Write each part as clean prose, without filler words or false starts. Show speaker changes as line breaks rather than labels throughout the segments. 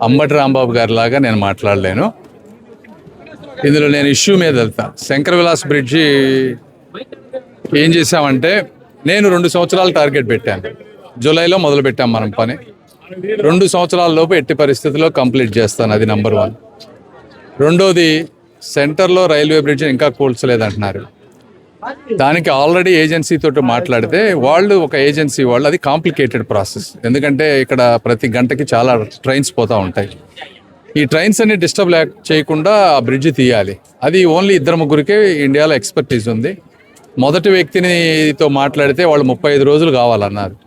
అంబటి రాంబాబు గారి లాగా నేను మాట్లాడలేను. ఇందులో నేను ఇష్యూ మీద వెళ్తా. శంకర విలాస్ బ్రిడ్జి ఏం చేశామంటే, నేను 2 సంవత్సరాలు టార్గెట్ పెట్టాను. జూలైలో మొదలు పెట్టాం మనం పని. 2 సంవత్సరాల లోపు ఎట్టి పరిస్థితుల్లో కంప్లీట్ చేస్తాను. అది నెంబర్ 1. రెండోది, సెంటర్లో రైల్వే బ్రిడ్జ్ ఇంకా కూల్చలేదంటున్నారు. దానికి ఆల్రెడీ ఏజెన్సీతో మాట్లాడితే వాళ్ళు ఒక ఏజెన్సీ వాళ్ళు, అది కాంప్లికేటెడ్ ప్రాసెస్. ఎందుకంటే ఇక్కడ ప్రతి గంటకి చాలా ట్రైన్స్ పోతూ ఉంటాయి. ఈ ట్రైన్స్ అన్ని డిస్టర్బ్ చేయకుండా ఆ బ్రిడ్జ్ తీయాలి. అది ఓన్లీ 2-3 ఇండియాలో ఎక్స్పర్టీస్ ఉంది. మొదటి వ్యక్తినితో మాట్లాడితే వాళ్ళు 35 రోజులు కావాలన్నారు.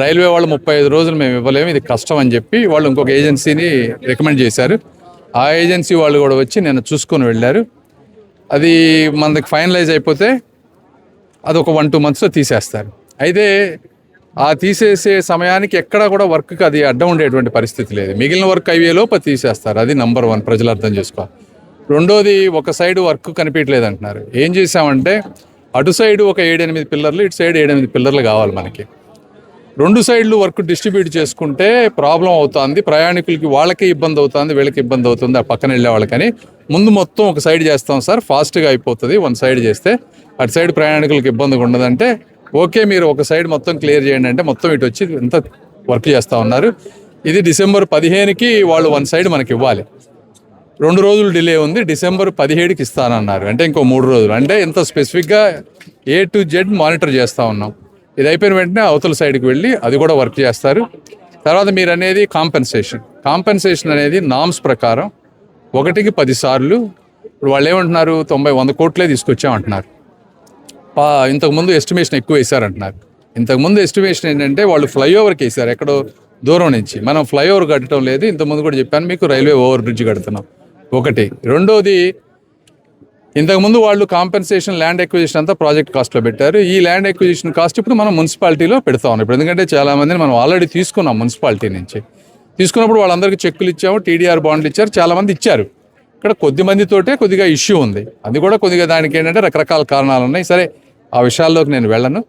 రైల్వే వాళ్ళు 35 రోజులు మేము ఇవ్వలేము, ఇది కష్టం అని చెప్పి వాళ్ళు ఇంకొక ఏజెన్సీని రికమెండ్ చేశారు. ఆ ఏజెన్సీ వాళ్ళు కూడా వచ్చి నేను చూసుకొని వెళ్ళారు. అది మనకి ఫైనలైజ్ అయిపోతే అది ఒక 1-2 monthsలో తీసేస్తారు. అయితే ఆ తీసేసే సమయానికి ఎక్కడా కూడా వర్క్కి అది అడ్డం ఉండేటువంటి పరిస్థితి లేదు. మిగిలిన వర్క్ అయ్యేలోపు తీసేస్తారు. అది నెంబర్ 1, ప్రజలు అర్థం చేసుకోవాలి. రెండోది, ఒక సైడ్ వర్క్ కనిపించలేదు అంటున్నారు. ఏం చేసామంటే, అటు సైడు ఒక 7-8 పిల్లర్లు, ఇటు సైడ్ 7-8 పిల్లర్లు కావాలి మనకి. 2 సైడ్లు వర్క్ డిస్ట్రిబ్యూట్ చేసుకుంటే ప్రాబ్లం అవుతుంది. ప్రయాణికులకి వాళ్ళకి ఇబ్బంది అవుతుంది, వీళ్ళకి ఇబ్బంది అవుతుంది, ఆ పక్కన వెళ్ళే వాళ్ళకని ముందు మొత్తం ఒక సైడ్ చేస్తాం సార్, ఫాస్ట్గా అయిపోతుంది. 1 సైడ్ చేస్తే అటు సైడ్ ప్రయాణికులకి ఇబ్బందిగా ఉండదంటే, ఓకే మీరు ఒక సైడ్ మొత్తం క్లియర్ చేయండి అంటే మొత్తం ఇటు వచ్చి ఎంత వర్క్ చేస్తూ ఉన్నారు. ఇది డిసెంబర్ 15కి వాళ్ళు 1 సైడ్ మనకి ఇవ్వాలి. 2 రోజులు డిలే ఉంది. డిసెంబర్ 17కి ఇస్తానన్నారు. అంటే ఇంకో 3 రోజులు. అంటే ఇంత స్పెసిఫిక్గా A to Z మానిటర్ చేస్తూ ఉన్నాం. ఇది అయిపోయిన వెంటనే అవతల సైడ్కి వెళ్ళి అది కూడా వర్క్ చేస్తారు. తర్వాత మీరు అనేది కాంపెన్సేషన్ అనేది నామ్స్ ప్రకారం 1కి 10 సార్లు. ఇప్పుడు వాళ్ళు ఏమంటున్నారు, 90-100 కోట్లే తీసుకొచ్చామంటున్నారు. ఇంతకుముందు ఎస్టిమేషన్ ఎక్కువ వేశారంటున్నారు. ఇంతకుముందు ఎస్టిమేషన్ ఏంటంటే వాళ్ళు ఫ్లైఓవర్కి వేశారు, ఎక్కడో దూరం నుంచి. మనం ఫ్లైఓవర్ కట్టడం లేదు. ఇంతకుముందు కూడా చెప్పాను మీకు, రైల్వే ఓవర్ బ్రిడ్జ్ కడుతున్నాం. ఒకటి. రెండోది, ఇంతకుముందు వాళ్ళు కాంపెన్సేషన్ ల్యాండ్ ఎక్విజిషన్ అంతా ప్రాజెక్ట్ కాస్ట్లో పెట్టారు. ఈ ల్యాండ్ ఎక్విజిషన్ కాస్ట్ ఇప్పుడు మనం మున్సిపాలిటీలో పెడతా ఉన్నాం. ఇప్పుడు ఎందుకంటే చాలామందిని మనం ఆల్రెడీ తీసుకున్నాం మున్సిపాలిటీ నుంచి. తీసుకున్నప్పుడు వాళ్ళందరికీ చెక్కులు ఇచ్చాము, టీడీఆర్ బాండ్లు ఇచ్చారు, చాలామంది ఇచ్చారు. ఇక్కడ కొద్ది మందితోటే కొద్దిగా ఇష్యూ ఉంది. అది కూడా కొద్దిగా దానికి ఏంటంటే రకరకాల కారణాలు ఉన్నాయి. సరే, ఆ విషయాల్లోకి నేను వెళ్ళను.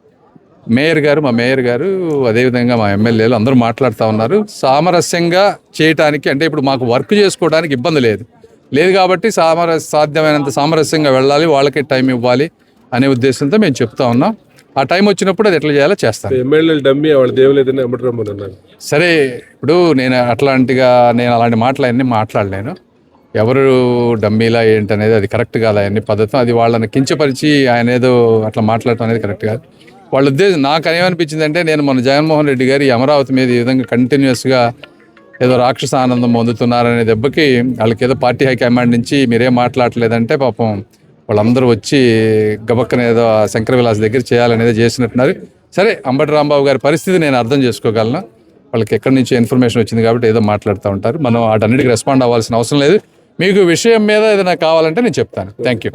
మా మేయర్ గారు అదేవిధంగా మా ఎమ్మెల్యేలు అందరూ మాట్లాడుతూ ఉన్నారు. సామరస్యంగా చేయటానికి, అంటే ఇప్పుడు మాకు వర్క్ చేసుకోవడానికి ఇబ్బంది లేదు కాబట్టి సాధ్యమైనంత సామరస్యంగా వెళ్ళాలి, వాళ్ళకి టైం ఇవ్వాలి అనే ఉద్దేశంతో మేము చెప్తా ఉన్నాం. ఆ టైం వచ్చినప్పుడు అది ఎట్లా చేయాలో చేస్తాను.
ఎమ్మెల్యేలు డమ్మీ వాళ్ళు దేవులేదని అమ్మటం.
సరే, ఇప్పుడు నేను అలాంటి మాటలన్నీ మాట్లాడలేను. ఎవరు డమ్మీలా ఏంటనేది అది కరెక్ట్ కాదు. అవన్నీ పద్ధతి, అది వాళ్ళని కించపరిచి ఆయన ఏదో అట్లా మాట్లాడటం అనేది కరెక్ట్ కాదు. వాళ్ళ ఉద్దేశం నాకు ఏమనిపించింది అంటే, నేను మన జగన్మోహన్ రెడ్డి గారు ఈ అమరావతి మీద ఈ విధంగా కంటిన్యూస్గా ఏదో రాక్షస ఆనందం పొందుతున్నారనే దెబ్బకి వాళ్ళకి ఏదో పార్టీ హైకమాండ్ నుంచి మీరేం మాట్లాడలేదంటే పాపం వాళ్ళందరూ వచ్చి గబక్కన ఏదో శంకర విలాస్ దగ్గర చేయాలనేది చేసినట్టున్నారు. సరే, అంబటి రాంబాబు గారి పరిస్థితి నేను అర్థం చేసుకోగలను. వాళ్ళకి ఎక్కడి నుంచి ఇన్ఫర్మేషన్ వచ్చింది కాబట్టి ఏదో మాట్లాడుతూ ఉంటారు. మనం వాటన్నిటికీ రెస్పాండ్ అవ్వాల్సిన అవసరం లేదు. మీకు విషయం మీద ఏదైనా కావాలంటే నేను చెప్తాను. Thank you.